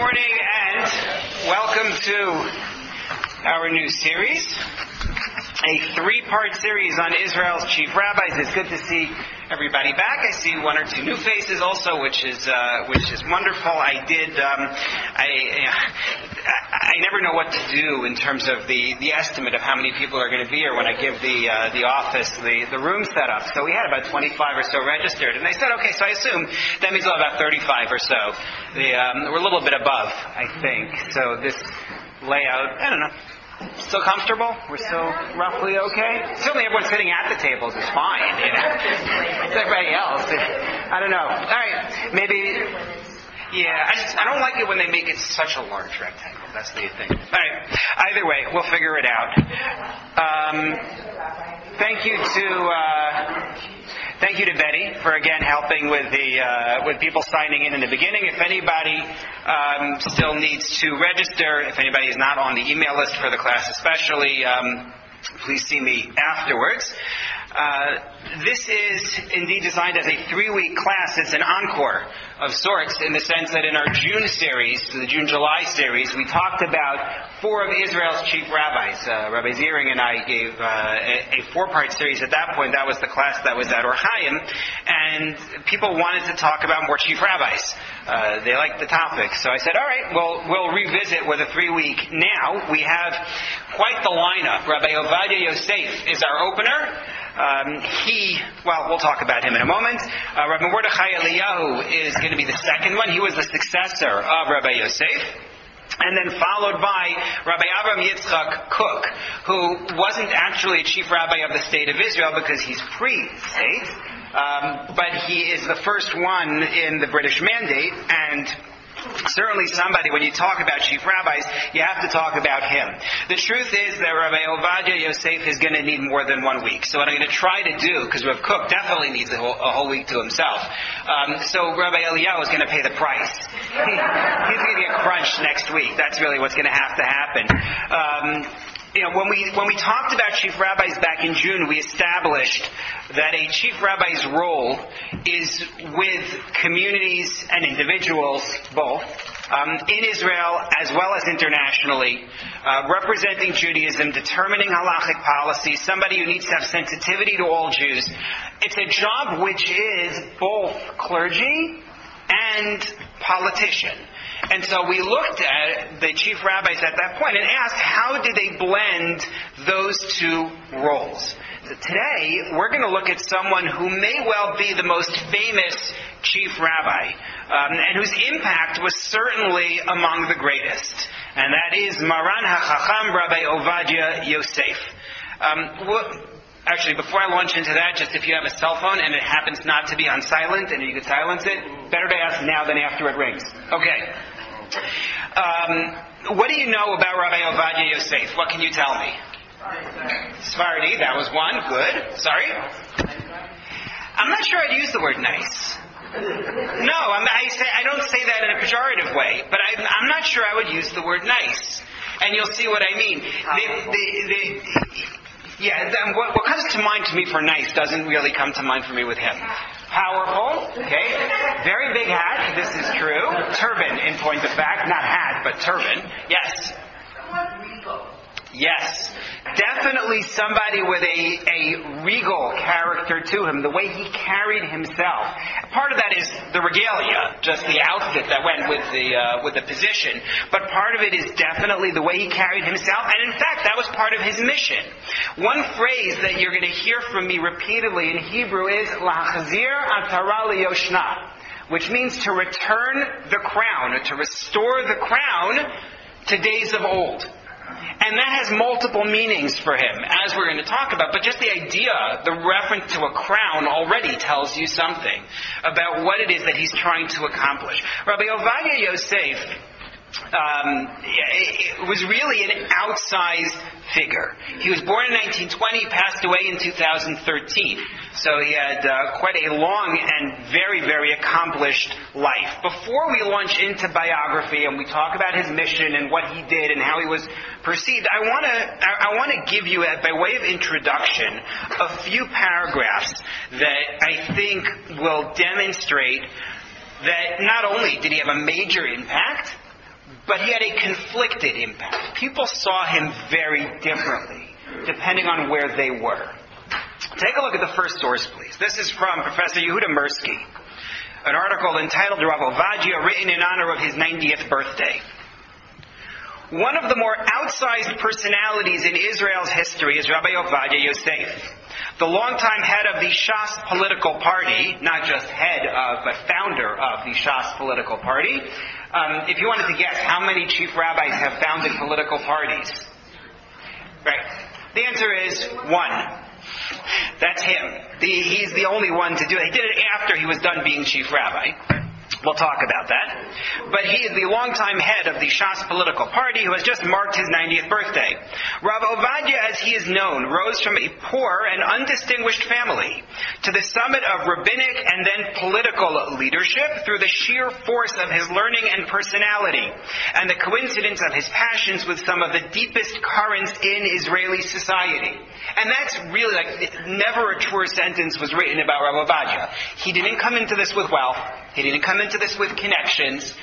morning and welcome to our new series, a three-part series on Israel's chief rabbis. It's good to see everybody back. I see one or two new faces also, which is wonderful. I never know what to do in terms of the estimate of how many people are going to be here when I give the office the room set up. So we had about 25 or so registered, and I said, okay, so I assume that means we'll have about 35 or so. We're a little bit above, I think. So this layout, I don't know. Still comfortable? We're still roughly okay? Certainly everyone sitting at the tables is fine, you know. It's everybody else. I don't know. All right, maybe... Yeah, I don't like it when they make it such a large rectangle. That's the thing. All right. Either way, we'll figure it out. Thank you to Betty for again helping with with people signing in the beginning. If anybody still needs to register, if anybody is not on the email list for the class especially, please see me afterwards. This is indeed designed as a 3-week class. It's an encore of sorts in the sense that in our June series, the June-July series, we talked about 4 of Israel's chief rabbis. Rabbi Ziering and I gave a 4-part series at that point. That was the class that was at Orchaim. And people wanted to talk about more chief rabbis. They liked the topic. So I said, all right, we'll revisit with a 3-week. Now we have quite the lineup. Rabbi Ovadia Yosef is our opener. We'll talk about him in a moment. Rabbi MordechaI is going to be the second one. He was the successor of Rabbi Yosef. And then followed by Rabbi Avram Yitzchak Cook, who wasn't actually a chief rabbi of the state of Israel because he's pre-state, but he is the first one in the British Mandate, and certainly somebody, when you talk about chief rabbis, you have to talk about him. The truth is that Rabbi Ovadia Yosef is going to need more than 1 week. So what I'm going to try to do, because Rav Cook definitely needs a whole week to himself, so Rabbi Eliyahu is going to pay the price. He's going to get crunched next week. That's really what's going to have to happen. When we talked about chief rabbis back in June, we established that a chief rabbi's role is with communities and individuals, both, in Israel as well as internationally, representing Judaism, determining halachic policy, somebody who needs to have sensitivity to all Jews. It's a job which is both clergy and politician. And so we looked at the chief rabbis at that point and asked, how did they blend those two roles? So today, we're going to look at someone who may well be the most famous chief rabbi, and whose impact was certainly among the greatest. And that is Maran HaChacham Rabbi Ovadia Yosef. Actually, before I launch into that, just if you have a cell phone and it happens not to be on silent and you can silence it, better to ask now than after it rings. Okay. What do you know about Rabbi Ovadia Yosef? What can you tell me? Sephardi, that was one. Good. Sorry? I'm not sure I'd use the word nice. No, I don't say that in a pejorative way, but I'm not sure I would use the word nice. And you'll see what I mean. What comes to mind to me for nice doesn't really come to mind for me with him. Powerful, okay. Very big hat, this is true. Turban, in point of fact. Not hat, but turban. Yes. Somewhat regal. Yes. Definitely somebody with a regal character to him, the way he carried himself. Part of that is the regalia, just the outfit that went with the position. But part of it is definitely the way he carried himself. And in fact, that was part of his mission. One phrase that you're going to hear from me repeatedly in Hebrew is Lahazir atara liyoshna, which means to return the crown, or to restore the crown to days of old. And that has multiple meanings for him, as we're going to talk about. But just the idea, the reference to a crown already tells you something about what it is that he's trying to accomplish. Rabbi Ovadia Yosef was really an outsized figure. He was born in 1920, passed away in 2013. So he had quite a long and very, very accomplished life. Before we launch into biography and we talk about his mission and what he did and how he was perceived, I want to give you, by way of introduction, a few paragraphs that I think will demonstrate that not only did he have a major impact, but he had a conflicted impact. People saw him very differently, depending on where they were. Take a look at the first source, please. This is from Professor Yehuda Mirsky, an article entitled Rav Ovadia, written in honor of his 90th birthday. One of the more outsized personalities in Israel's history is Rabbi Ovadia Yosef, the longtime head of the Shas political party, not just head of, but founder of the Shas political party. If you wanted to guess, how many chief rabbis have founded political parties? Right. The answer is one. That's him. He's the only one to do it. He did it after he was done being chief rabbi. We'll talk about that. But he is the longtime head of the Shas political party who has just marked his 90th birthday. Rav Ovadia, as he is known, rose from a poor and undistinguished family to the summit of rabbinic and then political leadership through the sheer force of his learning and personality, and the coincidence of his passions with some of the deepest currents in Israeli society. And that's really never a truer sentence was written about Rav Ovadia. He didn't come into this with wealth. He didn't come into this with connections.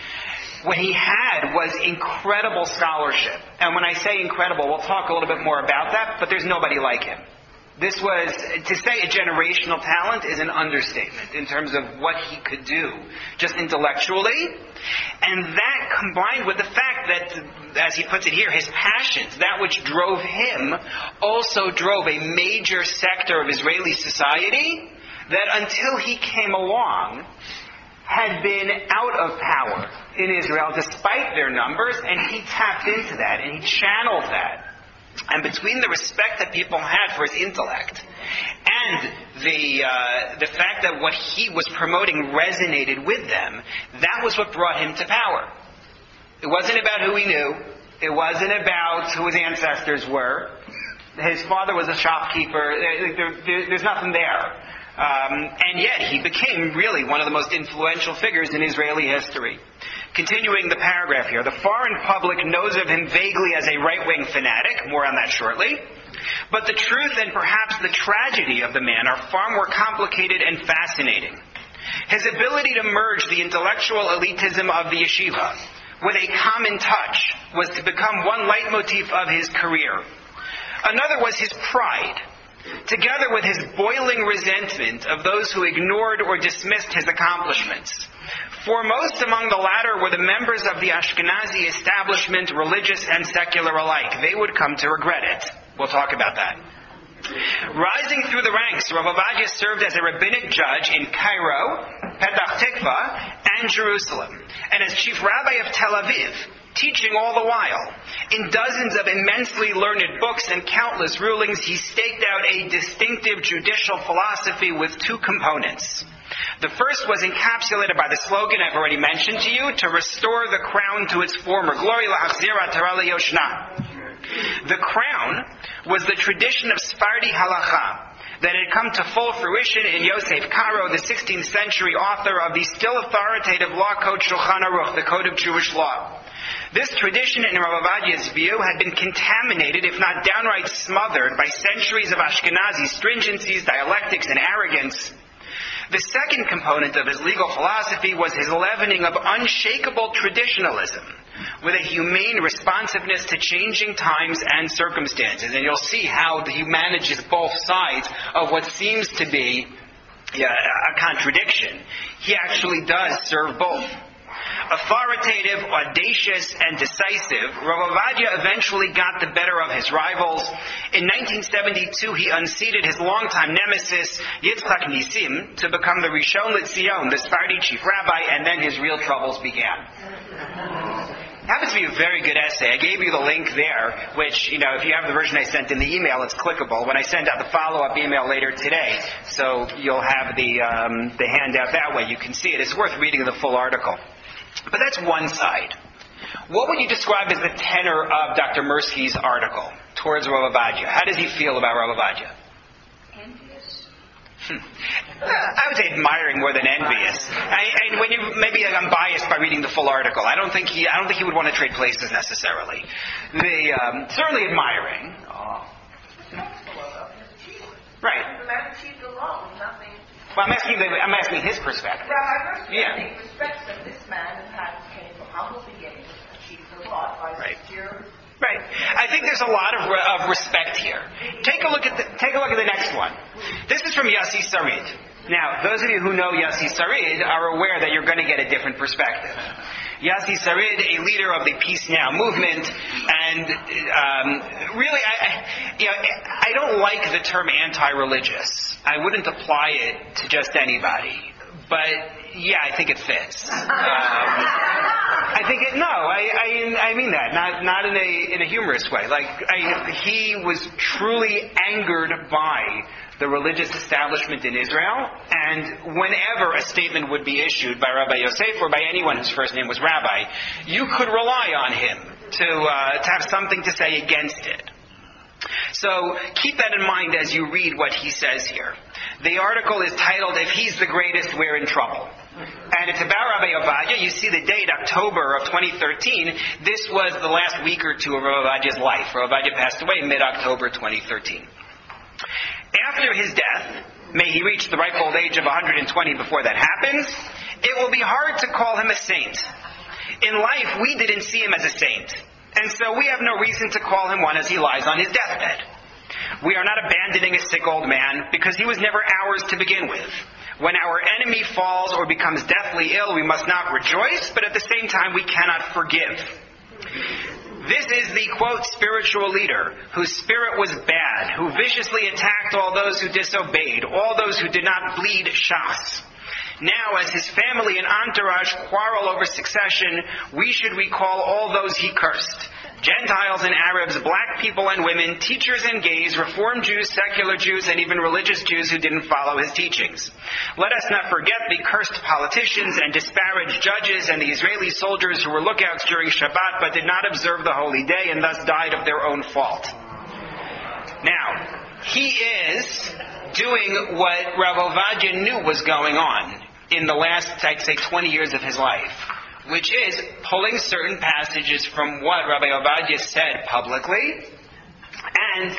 What he had was incredible scholarship. And when I say incredible, we'll talk a little bit more about that, but there's nobody like him. This was, to say a generational talent is an understatement in terms of what he could do, just intellectually. And that combined with the fact that, as he puts it here, his passions, that which drove him, also drove a major sector of Israeli society that until he came along had been out of power in Israel despite their numbers, and he tapped into that, and he channeled that. And between the respect that people had for his intellect and the fact that what he was promoting resonated with them, that was what brought him to power. It wasn't about who he knew. It wasn't about who his ancestors were. His father was a shopkeeper. There's nothing there. And yet he became really one of the most influential figures in Israeli history. Continuing the paragraph here, the foreign public knows of him vaguely as a right-wing fanatic, more on that shortly, but the truth and perhaps the tragedy of the man are far more complicated and fascinating. His ability to merge the intellectual elitism of the yeshiva with a common touch was to become one leitmotif of his career. Another was his pride, together with his boiling resentment of those who ignored or dismissed his accomplishments. Foremost among the latter were the members of the Ashkenazi establishment, religious and secular alike. They would come to regret it. We'll talk about that. Rising through the ranks, Rav Ovadia served as a rabbinic judge in Cairo, Petach Tikva, and Jerusalem, and as chief rabbi of Tel Aviv, teaching all the while. In dozens of immensely learned books and countless rulings, he staked out a distinctive judicial philosophy with two components. The first was encapsulated by the slogan I've already mentioned to you, to restore the crown to its former glory, L'Achzira Torah Yoshna. The crown was the tradition of Sephardi halacha that had come to full fruition in Yosef Karo, the 16th century author of the still authoritative law code Shulchan Aruch, the Code of Jewish Law. This tradition, in Rav Ovadia's view, had been contaminated, if not downright smothered, by centuries of Ashkenazi stringencies, dialectics, and arrogance. The second component of his legal philosophy was his leavening of unshakable traditionalism, with a humane responsiveness to changing times and circumstances. And you'll see how he manages both sides of what seems to be a contradiction. He actually does serve both. Authoritative, audacious, and decisive, Rav Ovadia eventually got the better of his rivals. In 1972, he unseated his longtime nemesis, Yitzchak Nisim, to become the Rishon LeZion, the Sephardi chief rabbi, and then his real troubles began. It happens to be a very good essay. I gave you the link there, which, if you have the version I sent in the email, it's clickable. When I send out the follow-up email later today, so you'll have the handout that way. You can see it. It's worth reading the full article. But that's one side. What would you describe as the tenor of Dr. Mirsky's article towards Rav Ovadia? How does he feel about Rav Ovadia? Envious. I would say admiring more than envious. Maybe I'm biased by reading the full article. I don't think he would want to trade places necessarily. Certainly admiring. Right. The man achieved alone, nothing. Well, I'm asking his perspective. Rabbi Yeah. respects that this man came from humble beginnings, achieved a think there's a lot of respect here. Take a look at the next one. This is from Yossi Sarid. Now, those of you who know Yossi Sarid are aware that you're going to get a different perspective. Yossi Sarid, a leader of the Peace Now movement, and really, I don't like the term anti-religious. I wouldn't apply it to just anybody, but yeah, I think it fits. I think it. No, I mean that not in a humorous way. He was truly angered by the religious establishment in Israel, and whenever a statement would be issued by Rabbi Yosef or by anyone whose first name was Rabbi, you could rely on him to have something to say against it. So keep that in mind as you read what he says here. The article is titled, "If He's the Greatest, We're in Trouble." And it's about Rabbi Ovadia. You see the date, October of 2013. This was the last week or two of Rav Ovadia's life. Rav Ovadia passed away mid-October 2013. After his death, may he reach the ripe old age of 120 before that happens, it will be hard to call him a saint. In life, we didn't see him as a saint, and so we have no reason to call him one as he lies on his deathbed. We are not abandoning a sick old man, because he was never ours to begin with. When our enemy falls or becomes deathly ill, we must not rejoice, but at the same time we cannot forgive. This is the, quote, spiritual leader whose spirit was bad, who viciously attacked all those who disobeyed, all those who did not bleed Shas. Now, as his family and entourage quarrel over succession, we should recall all those he cursed. Gentiles and Arabs, black people and women, teachers and gays, Reform Jews, secular Jews, and even religious Jews who didn't follow his teachings. Let us not forget the cursed politicians and disparaged judges and the Israeli soldiers who were lookouts during Shabbat but did not observe the holy day and thus died of their own fault. Now, he is doing what Rav Ovadia knew was going on in the last, I'd say, 20 years of his life, which is pulling certain passages from what Rabbi Ovadia said publicly and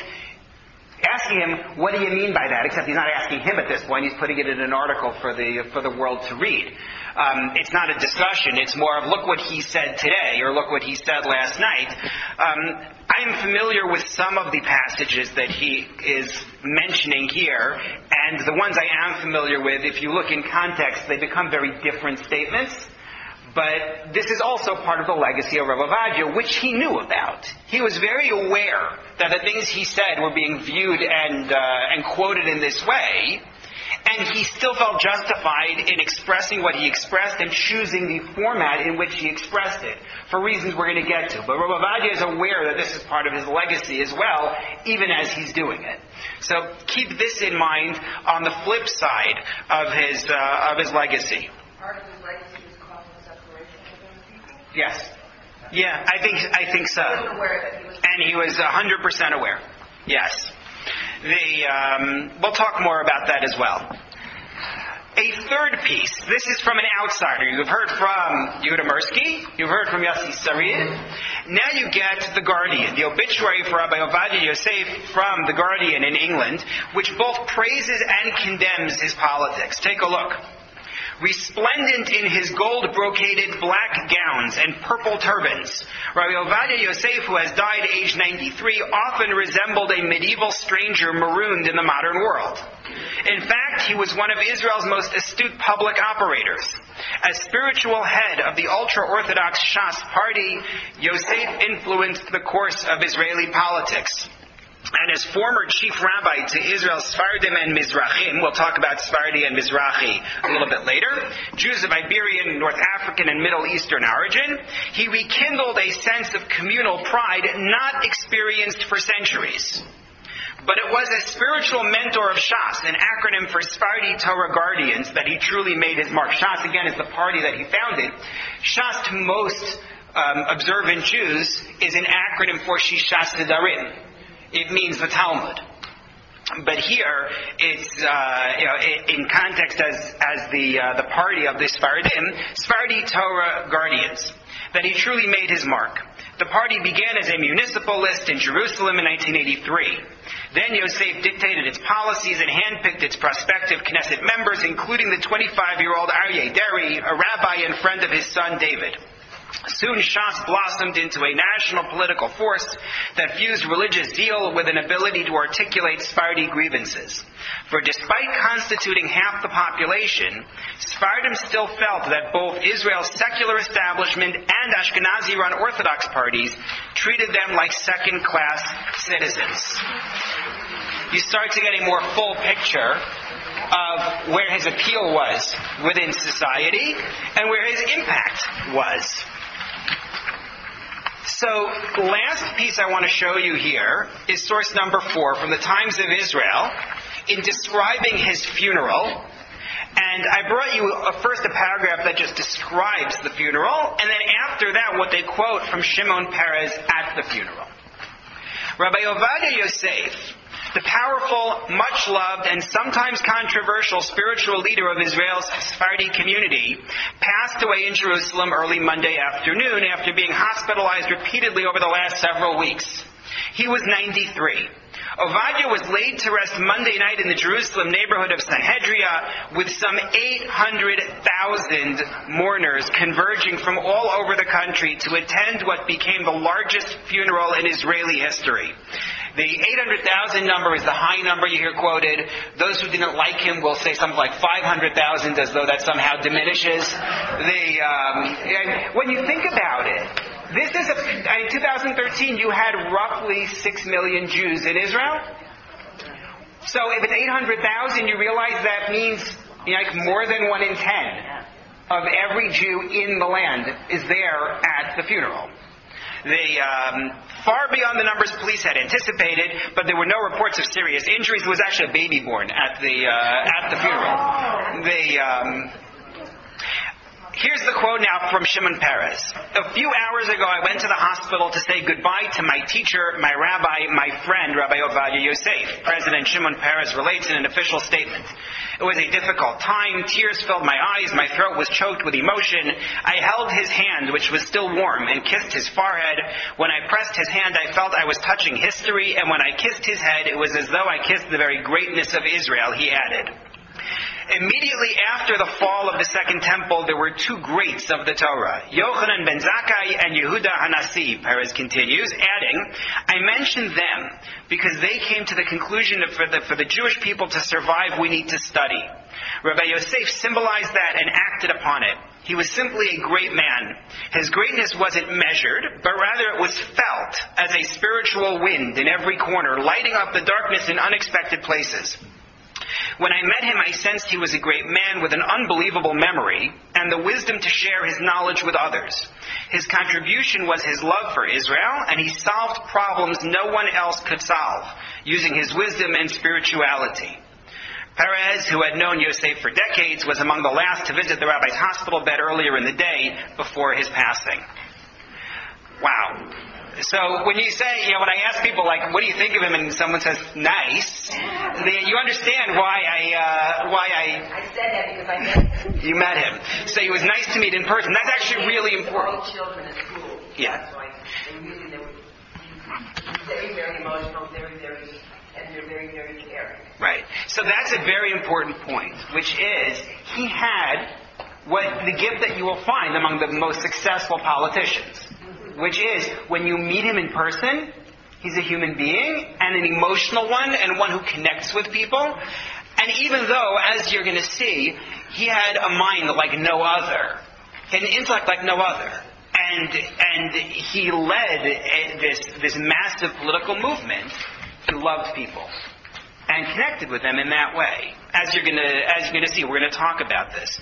asking him, what do you mean by that? Except he's not asking him at this point. He's putting it in an article for the world to read. It's not a discussion. It's more of look what he said today or look what he said last night. I'm familiar with some of the passages that he is mentioning here, and the ones I am familiar with, if you look in context, they become very different statements. But this is also part of the legacy of Rav Ovadia, which he knew about. He was very aware that the things he said were being viewed and quoted in this way, and he still felt justified in expressing what he expressed and choosing the format in which he expressed it, for reasons we're going to get to. But Rav Ovadia is aware that this is part of his legacy as well, even as he's doing it. So keep this in mind on the flip side of his legacy. Part of his legacy is causing separation between people? Yes. Yeah, I think so. He was aware that he was... And he was 100% aware. Yes. We'll talk more about that as well. A third piece. This is from an outsider. You've heard from Yehuda Mirsky. You've heard from Yossi Sarid. Now you get The Guardian, the obituary for Rabbi Ovadia Yosef from The Guardian in England, which both praises and condemns his politics. Take a look. Resplendent in his gold-brocaded black gowns and purple turbans, Rabbi Ovadia Yosef, who has died aged 93, often resembled a medieval stranger marooned in the modern world. In fact, he was one of Israel's most astute public operators. As spiritual head of the ultra-Orthodox Shas party, Yosef influenced the course of Israeli politics. And as former chief rabbi to Israel's Sfardim and Mizrahim, we'll talk about Sfardi and Mizrahi a little bit later, Jews of Iberian, North African, and Middle Eastern origin, he rekindled a sense of communal pride not experienced for centuries. But it was as spiritual mentor of Shas, an acronym for Sfardi Torah Guardians, that he truly made his mark. Shas, again, is the party that he founded. Shas, to most observant Jews, is an acronym for Shisha Sedarim. It means the Talmud. But here, it's in context as the party of the Sfardi Torah Guardians, that he truly made his mark. The party began as a municipal list in Jerusalem in 1983. Then Yosef dictated its policies and handpicked its prospective Knesset members, including the 25-year-old Aryeh Deri, a rabbi and friend of his son David. Soon Shas blossomed into a national political force that fused religious zeal with an ability to articulate Sephardi grievances. For despite constituting half the population, Sephardim still felt that both Israel's secular establishment and Ashkenazi-run Orthodox parties treated them like second-class citizens. You start to get a more full picture of where his appeal was within society and where his impact was. So, last piece I want to show you here is source number 4 from the Times of Israel in describing his funeral. And I brought you first a paragraph that just describes the funeral, and then after that what they quote from Shimon Peres at the funeral. Rabbi Ovadia Yosef, the powerful, much-loved, and sometimes controversial spiritual leader of Israel's Sephardi community, passed away in Jerusalem early Monday afternoon after being hospitalized repeatedly over the last several weeks. He was 93. Ovadia was laid to rest Monday night in the Jerusalem neighborhood of Sanhedria with some 800,000 mourners converging from all over the country to attend what became the largest funeral in Israeli history. The 800,000 number is the high number you hear quoted. Those who didn't like him will say something like 500,000 as though that somehow diminishes. When you think about it, in 2013 you had roughly 6 million Jews in Israel. So if it's 800,000, you realize that means like more than 1 in 10 of every Jew in the land is there at the funeral. Far beyond the numbers police had anticipated, but there were no reports of serious injuries. There was actually a baby born at the funeral. Here's the quote now from Shimon Peres. A few hours ago I went to the hospital to say goodbye to my teacher, my rabbi, my friend, Rabbi Ovadia Yosef. President Shimon Peres relates in an official statement. It was a difficult time. Tears filled my eyes. My throat was choked with emotion. I held his hand, which was still warm, and kissed his forehead. When I pressed his hand, I felt I was touching history, and when I kissed his head, it was as though I kissed the very greatness of Israel, he added. Immediately after the fall of the Second Temple, there were 2 greats of the Torah, Yochanan ben Zakkai and Yehuda Hanasi, Peres continues, adding, I mention them because they came to the conclusion that for the Jewish people to survive, we need to study. Rabbi Yosef symbolized that and acted upon it. He was simply a great man. His greatness wasn't measured, but rather it was felt as a spiritual wind in every corner, lighting up the darkness in unexpected places. When I met him, I sensed he was a great man with an unbelievable memory and the wisdom to share his knowledge with others. His contribution was his love for Israel, and he solved problems no one else could solve, using his wisdom and spirituality. Peres, who had known Yosef for decades, was among the last to visit the rabbi's hospital bed earlier in the day before his passing. Wow. So when you say, when I ask people, like, what do you think of him, and someone says, nice, you understand why I said that because I met him. You met him. So he was nice to meet in person. That's actually really important. All children at school. Yeah. That's why they were very, very emotional, and they're very, very caring. Right. So that's a very important point, which is he had the gift that you will find among the most successful politicians. Which is, when you meet him in person, he's a human being, and an emotional one, and one who connects with people. And even though, as you're going to see, he had a mind like no other, an intellect like no other, and he led this massive political movement. He loved people and connected with them in that way. As you're going to see, we're going to talk about this.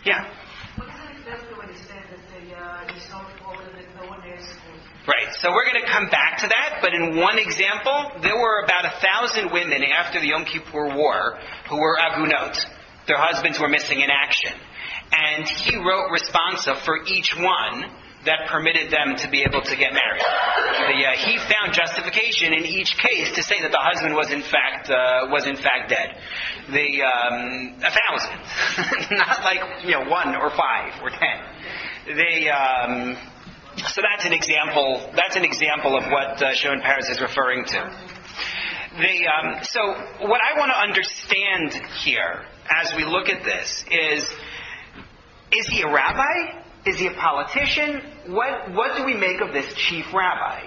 Yeah. Right, so we're going to come back to that, but in one example, there were about 1,000 women after the Yom Kippur War who were agunot. Their husbands were missing in action. And he wrote responsa for each one that permitted them to be able to get married. He found justification in each case to say that the husband was in fact dead. 1,000, not like 1 or 5 or 10. So that's an example. That's an example of what Shimon Peres is referring to. So what I want to understand here, as we look at this, is he a rabbi? Is he a politician? What do we make of this chief rabbi?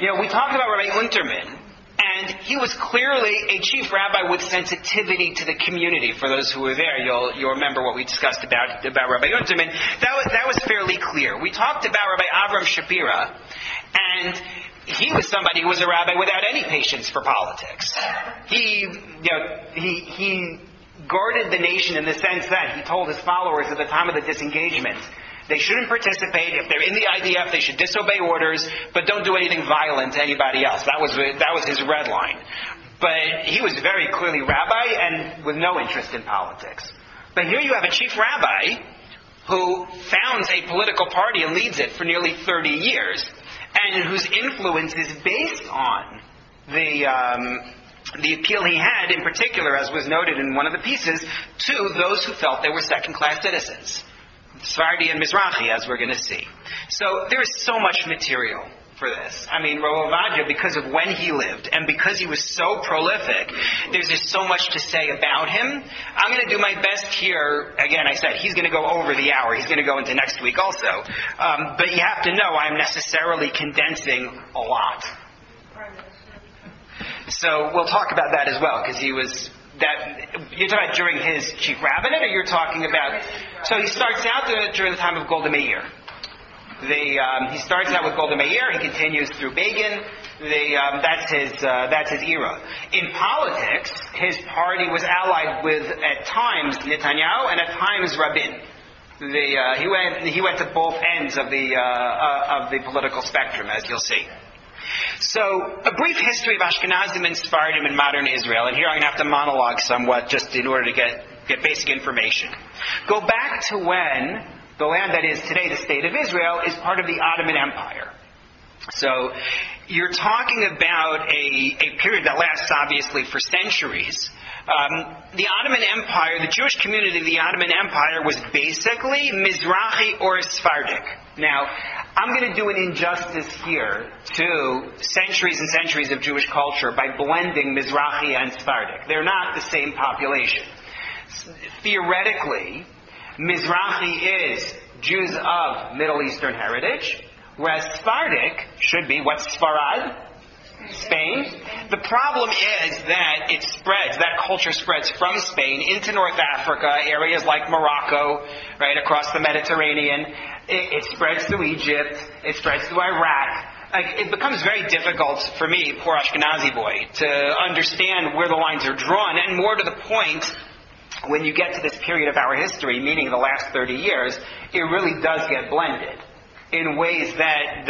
We talked about Rabbi Unterman, and he was clearly a chief rabbi with sensitivity to the community. For those who were there, you'll remember what we discussed about Rabbi Unterman. That was fairly clear. We talked about Rabbi Avram Shapira, and he was somebody who was a rabbi without any patience for politics. He guarded the nation in the sense that he told his followers at the time of the disengagement, they shouldn't participate. If they're in the IDF, they should disobey orders, but don't do anything violent to anybody else. That was his red line. But he was very clearly rabbi and with no interest in politics. But here you have a chief rabbi who founds a political party and leads it for nearly 30 years, and whose influence is based on the appeal he had, in particular, as was noted in one of the pieces, to those who felt they were second-class citizens. Sephardi and Mizrahi, as we're going to see. So there is so much material for this. I mean, Rav Ovadia, because of when he lived and because he was so prolific, there's just so much to say about him. I'm going to do my best here. Again, I said he's going to go over the hour. He's going to go into next week also. But you have to know I'm necessarily condensing a lot. So we'll talk about that as well, because he was... You're talking about during his chief rabbinate, or you're talking about... So he starts out during the time of Golda Meir. He starts out with Golda Meir. He continues through Begin. That's his era. In politics, his party was allied with, at times, Netanyahu and at times Rabin. He went to both ends of the political spectrum, as you'll see. So, a brief history of Ashkenazim and Sephardim in modern Israel, and here I'm going to have to monologue somewhat just in order to get basic information. Go back to when the land that is today the State of Israel is part of the Ottoman Empire. So, you're talking about a period that lasts obviously for centuries. The Ottoman Empire, the Jewish community of the Ottoman Empire was basically Mizrahi or Sephardic. Now, I'm going to do an injustice here to centuries and centuries of Jewish culture by blending Mizrahi and Sephardic. They're not the same population. Theoretically, Mizrahi is Jews of Middle Eastern heritage, whereas Sephardic should be what's Sfarad? Spain. The problem is that it spreads, that culture spreads from Spain into North Africa, areas like Morocco, right across the Mediterranean. It spreads through Egypt. It spreads through Iraq. It becomes very difficult for me, poor Ashkenazi boy, to understand where the lines are drawn. And more to the point, when you get to this period of our history, meaning the last 30 years, it really does get blended in ways that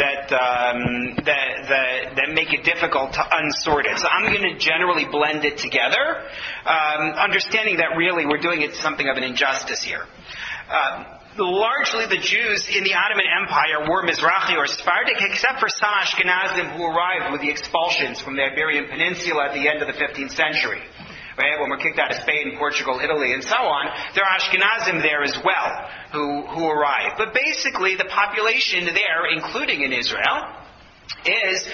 make it difficult to unsort it. So I'm going to generally blend it together, understanding that really we're doing it something of an injustice here. Largely the Jews in the Ottoman Empire were Mizrahi or Sephardic, except for some Ashkenazim who arrived with the expulsions from the Iberian Peninsula at the end of the 15th century. Right? When we're kicked out of Spain, Portugal, Italy, and so on, there are Ashkenazim there as well who arrive. But basically, the population there, including in Israel, is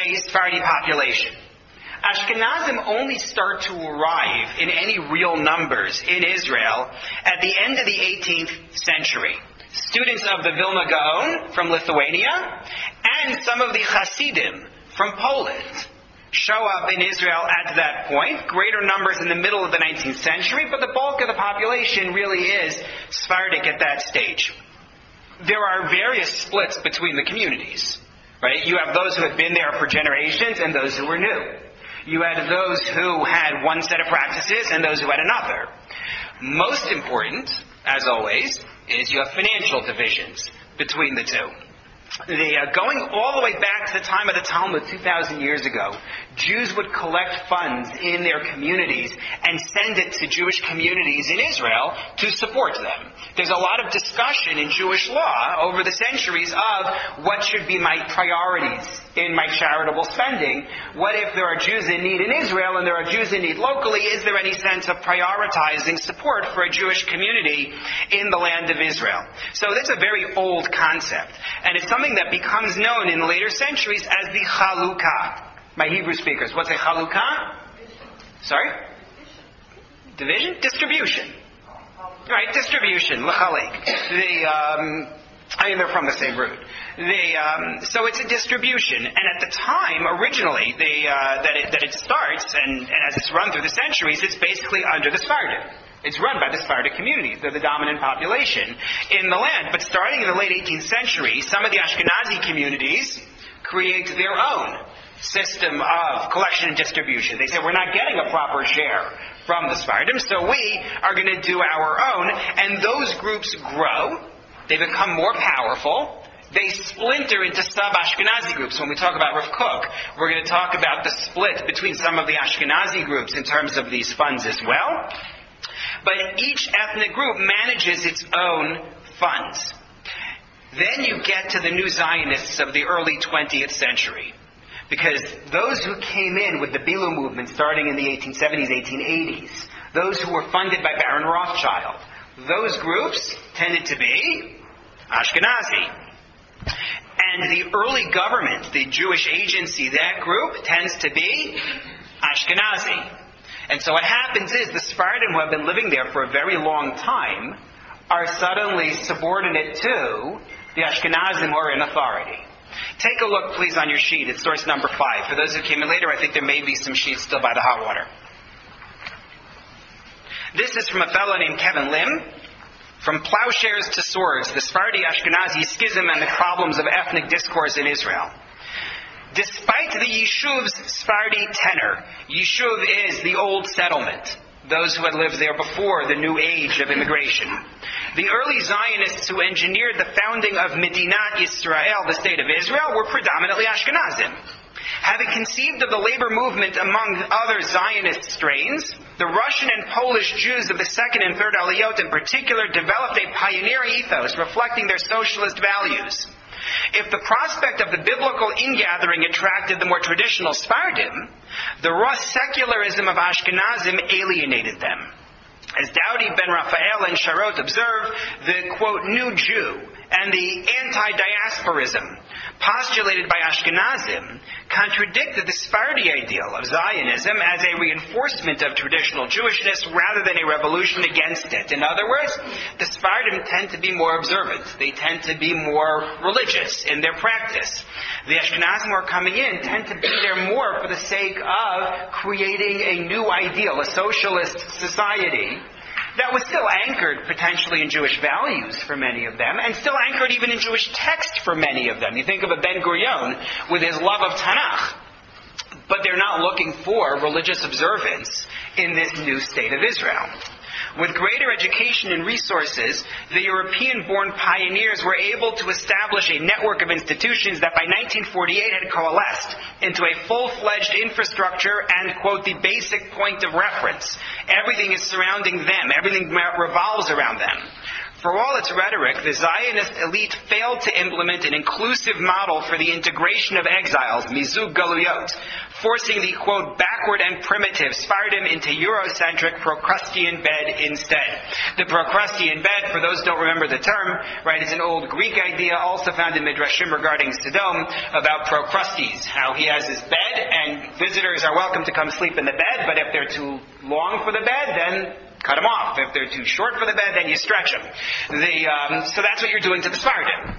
a Sephardi population. Ashkenazim only start to arrive in any real numbers in Israel at the end of the 18th century. Students of the Vilna Gaon from Lithuania and some of the Hasidim from Poland show up in Israel at that point. Greater numbers in the middle of the 19th century, but the bulk of the population really is Sephardic at that stage. There are various splits between the communities. Right? You have those who have been there for generations and those who were new. You had those who had one set of practices and those who had another. Most important, as always, is you have financial divisions between the two. Going all the way back to the time of the Talmud 2,000 years ago, Jews would collect funds in their communities and send it to Jewish communities in Israel to support them. There's a lot of discussion in Jewish law over the centuries of what should be my priorities in my charitable spending. What if there are Jews in need in Israel and there are Jews in need locally? Is there any sense of prioritizing support for a Jewish community in the land of Israel? So that's a very old concept. And it's something that becomes known in the later centuries as the Chalukah. My Hebrew speakers, what's a Chalukah? Sorry? Division? Distribution. Right, distribution. L'chalik. I mean, they're from the same root. So it's a distribution. And at the time, originally, that it starts, and as it's run through the centuries, it's basically under the Sephardim. It's run by the Sephardic communities. They're the dominant population in the land. But starting in the late 18th century, some of the Ashkenazi communities create their own system of collection and distribution. They say, we're not getting a proper share from the Sephardim, so we are going to do our own. And those groups grow. They become more powerful. They splinter into sub-Ashkenazi groups. When we talk about Rav Kook, we're going to talk about the split between some of the Ashkenazi groups in terms of these funds as well. But each ethnic group manages its own funds. Then you get to the new Zionists of the early 20th century. Because those who came in with the Bilu movement starting in the 1870s, 1880s, those who were funded by Baron Rothschild, those groups tended to be Ashkenazi. And the early government, the Jewish agency, that group tends to be Ashkenazi. And so what happens is the Sephardim who have been living there for a very long time are suddenly subordinate to the Ashkenazim who are in authority. Take a look, please, on your sheet at source number 5. For those who came in later, I think there may be some sheets still by the hot water. This is from a fellow named Kevin Lim. From Plowshares to Swords, the Sephardi-Ashkenazi Schism and the Problems of Ethnic Discourse in Israel. Despite the Yishuv's Sephardi tenor, Yishuv is the old settlement, those who had lived there before the new age of immigration. The early Zionists who engineered the founding of Medinat Yisrael, the state of Israel, were predominantly Ashkenazim. Having conceived of the labor movement among other Zionist strains, the Russian and Polish Jews of the second and third Aliyot in particular developed a pioneering ethos reflecting their socialist values. If the prospect of the biblical ingathering attracted the more traditional Sephardim, the raw secularism of Ashkenazim alienated them. As Dowdy, Ben Raphael, and Sharot observe, the, quote, new Jew and the anti-diasporism postulated by Ashkenazim contradicted the Sephardi ideal of Zionism as a reinforcement of traditional Jewishness rather than a revolution against it. In other words, the Sephardim tend to be more observant. They tend to be more religious in their practice. The Ashkenazim who are coming in tend to be there more for the sake of creating a new ideal, a socialist society that was still anchored potentially in Jewish values for many of them, and still anchored even in Jewish text for many of them. You think of a Ben Gurion with his love of Tanakh, but they're not looking for religious observance in this new state of Israel. With greater education and resources, the European-born pioneers were able to establish a network of institutions that by 1948 had coalesced into a full-fledged infrastructure and, quote, the basic point of reference. Everything is surrounding them. Everything revolves around them. For all its rhetoric, the Zionist elite failed to implement an inclusive model for the integration of exiles, mizug galuyot, forcing the, quote, backward and primitive Sephardim into Eurocentric Procrustean bed instead. The Procrustean bed, for those who don't remember the term, right, is an old Greek idea also found in Midrashim regarding Sodom about Procrustes, how he has his bed and visitors are welcome to come sleep in the bed, but if they're too long for the bed, then cut them off. If they're too short for the bed, then you stretch them. So that's what you're doing to the Sephardim.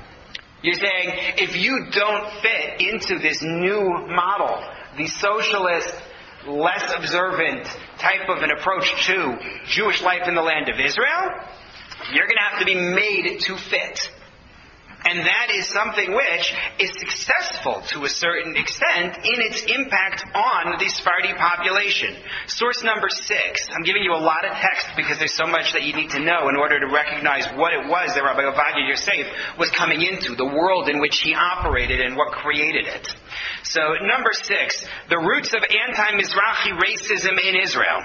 You're saying, if you don't fit into this new model, the socialist, less observant type of an approach to Jewish life in the land of Israel, you're going to have to be made to fit. And that is something which is successful to a certain extent in its impact on the Sephardi population. Source number 6. I'm giving you a lot of text because there's so much that you need to know in order to recognize what it was that Rabbi Ovadia Yosef was coming into, the world in which he operated and what created it. So, number 6, the roots of anti-Mizrahi racism in Israel.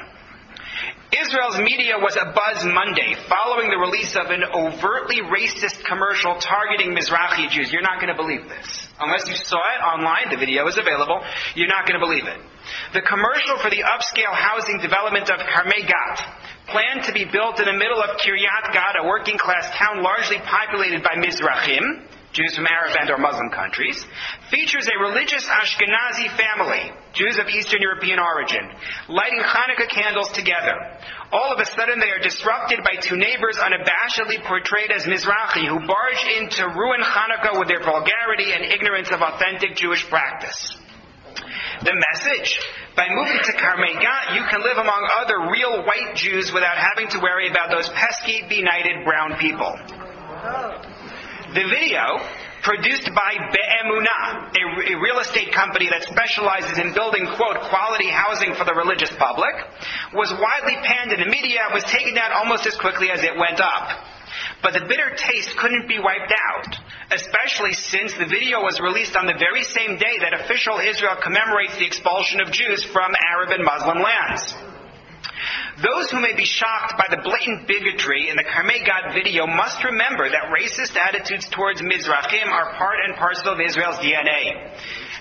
Israel's media was abuzz Monday following the release of an overtly racist commercial targeting Mizrahi Jews. You're not going to believe this. Unless you saw it online, the video is available, you're not going to believe it. The commercial for the upscale housing development of Karmei Gat, planned to be built in the middle of Kiryat Gat, a working-class town largely populated by Mizrahim, Jews from Arab and or Muslim countries, features a religious Ashkenazi family, Jews of Eastern European origin, lighting Hanukkah candles together. All of a sudden they are disrupted by two neighbors unabashedly portrayed as Mizrahi who barge in to ruin Hanukkah with their vulgarity and ignorance of authentic Jewish practice. The message: by moving to Karmei Gat, you can live among other real white Jews without having to worry about those pesky, benighted brown people. The video, produced by Be'emunah, a real estate company that specializes in building, quote, quality housing for the religious public, was widely panned in the media and was taken down almost as quickly as it went up. But the bitter taste couldn't be wiped out, especially since the video was released on the very same day that official Israel commemorates the expulsion of Jews from Arab and Muslim lands. Those who may be shocked by the blatant bigotry in the Karmei Gat video must remember that racist attitudes towards Mizrahim are part and parcel of Israel's DNA.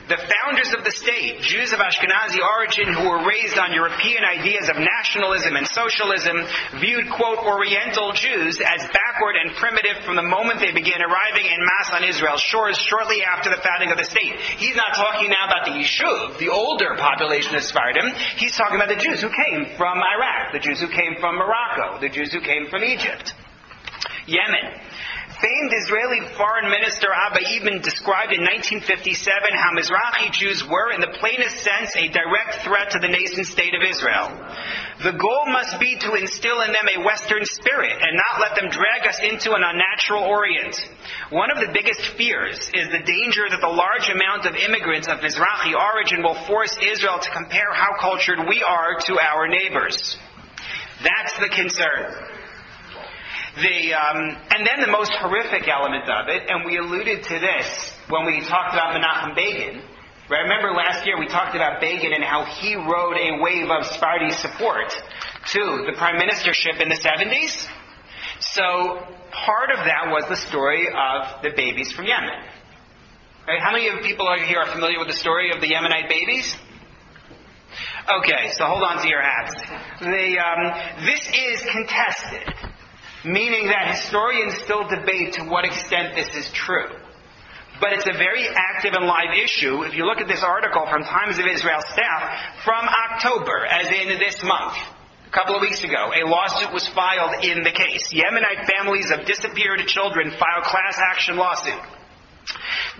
The founders of the state, Jews of Ashkenazi origin who were raised on European ideas of nationalism and socialism, viewed, quote, Oriental Jews as backward and primitive from the moment they began arriving en masse on Israel's shores shortly after the founding of the state. He's not talking now about the Yishuv, the older population of Sephardim. He's talking about the Jews who came from Iraq, the Jews who came from Morocco, the Jews who came from Egypt. Yemen. Famed Israeli Foreign Minister Abba Eban described in 1957 how Mizrahi Jews were, in the plainest sense, a direct threat to the nascent state of Israel. The goal must be to instill in them a Western spirit and not let them drag us into an unnatural Orient. One of the biggest fears is the danger that the large amount of immigrants of Mizrahi origin will force Israel to compare how cultured we are to our neighbors. That's the concern. And then the most horrific element of it, and we alluded to this when we talked about Menachem Begin. Right? Remember last year we talked about Begin and how he rode a wave of Sephardi support to the prime ministership in the 70s. So part of that was the story of the babies from Yemen. Right? How many of you people here are familiar with the story of the Yemenite babies? Okay, so hold on to your hats. This is contested, meaning that historians still debate to what extent this is true. But it's a very active and live issue. If you look at this article from Times of Israel staff from October, as in this month, a couple of weeks ago, a lawsuit was filed in the case. Yemenite families of disappeared children file class action lawsuit.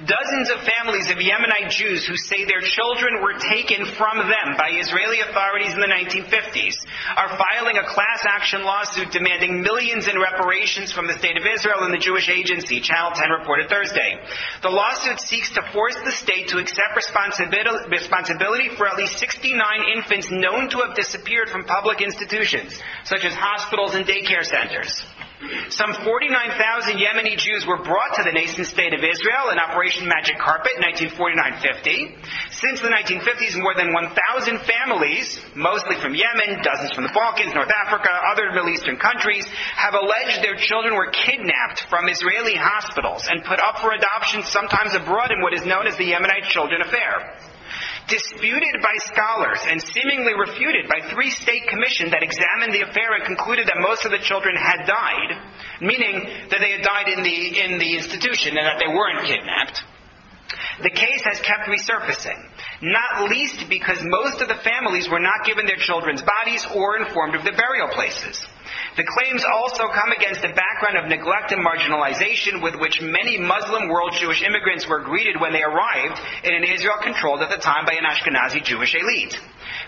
Dozens of families of Yemenite Jews who say their children were taken from them by Israeli authorities in the 1950s are filing a class action lawsuit demanding millions in reparations from the State of Israel and the Jewish Agency, Channel 10 reported Thursday. The lawsuit seeks to force the state to accept responsibility for at least 69 infants known to have disappeared from public institutions, such as hospitals and daycare centers. Some 49,000 Yemeni Jews were brought to the nascent state of Israel in Operation Magic Carpet in 1949-50. Since the 1950s, more than 1,000 families, mostly from Yemen, dozens from the Balkans, North Africa, other Middle Eastern countries, have alleged their children were kidnapped from Israeli hospitals and put up for adoption, sometimes abroad, in what is known as the Yemenite Children Affair. Disputed by scholars and seemingly refuted by 3 state commissions that examined the affair and concluded that most of the children had died, meaning that they had died in the institution and that they weren't kidnapped. The case has kept resurfacing, not least because most of the families were not given their children's bodies or informed of their burial places. The claims also come against a background of neglect and marginalization with which many Muslim world Jewish immigrants were greeted when they arrived in an Israel controlled at the time by an Ashkenazi Jewish elite.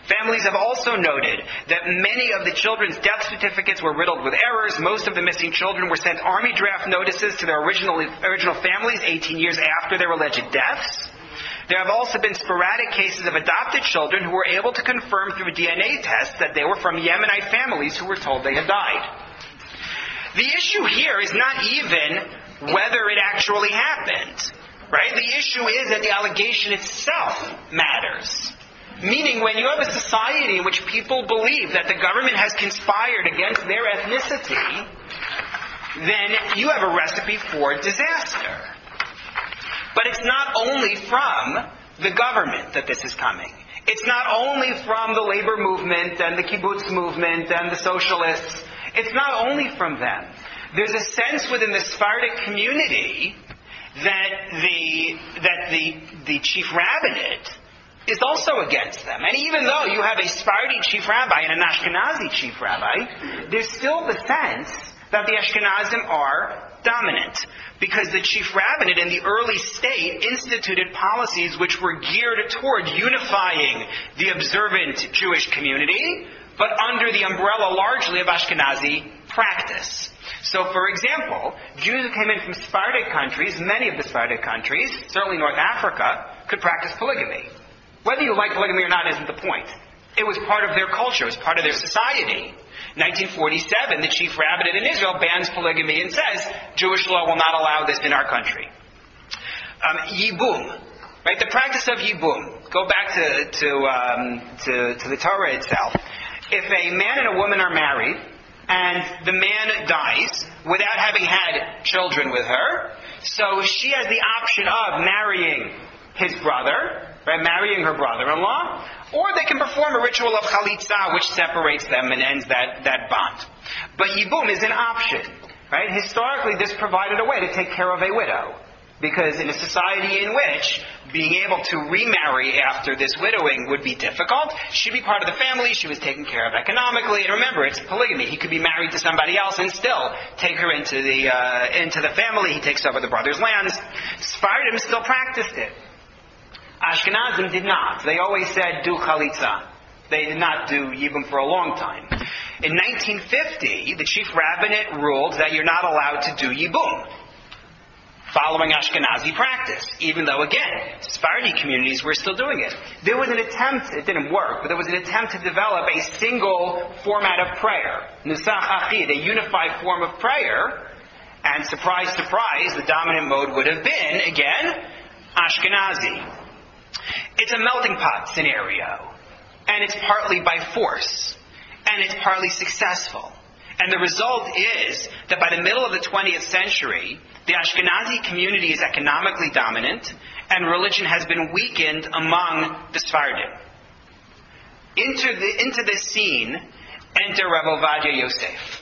Families have also noted that many of the children's death certificates were riddled with errors. Most of the missing children were sent army draft notices to their original families 18 years after their alleged deaths. There have also been sporadic cases of adopted children who were able to confirm through DNA tests that they were from Yemenite families who were told they had died. The issue here is not even whether it actually happened, right? The issue is that the allegation itself matters. Meaning, when you have a society in which people believe that the government has conspired against their ethnicity, then you have a recipe for disaster. But it's not only from the government that this is coming. It's not only from the labor movement and the kibbutz movement and the socialists. It's not only from them. There's a sense within the Sephardic community, that the chief rabbinate is also against them. And even though you have a Sephardi chief rabbi and an Ashkenazi chief rabbi, there's still the sense that the Ashkenazim are dominant, because the chief rabbinate in the early state instituted policies which were geared toward unifying the observant Jewish community, but under the umbrella largely of Ashkenazi practice. So, for example, Jews who came in from Sephardic countries, many of the Sephardic countries, certainly North Africa, could practice polygamy. Whether you like polygamy or not isn't the point. It was part of their culture. It was part of their society. 1947, the chief rabbinate in Israel bans polygamy and says Jewish law will not allow this in our country. Yibum, right? The practice of yibum. Go back to the Torah itself. If a man and a woman are married and the man dies without having had children with her, so she has the option of marrying his brother, right, marrying her brother-in-law, or they can perform a ritual of chalitza, which separates them and ends that bond. But yibum is an option, right? Historically, this provided a way to take care of a widow, because in a society in which being able to remarry after this widowing would be difficult, she'd be part of the family, she was taken care of economically, and remember, it's polygamy. He could be married to somebody else and still take her into the family. He takes over the brother's lands. Sephardim still practiced it. Ashkenazim did not. They always said, do chalitza. They did not do yibum for a long time. In 1950, the chief rabbinate ruled that you're not allowed to do yibum, following Ashkenazi practice, even though, again, Sephardi communities were still doing it. There was an attempt, it didn't work, but there was an attempt to develop a single format of prayer, nusach achid, a unified form of prayer, and surprise, surprise, the dominant mode would have been, again, Ashkenazi. It's a melting pot scenario, and it's partly by force, and it's partly successful. And the result is that by the middle of the 20th century, the Ashkenazi community is economically dominant, and religion has been weakened among the Sephardim. Into this scene, enter Rav Ovadia Yosef.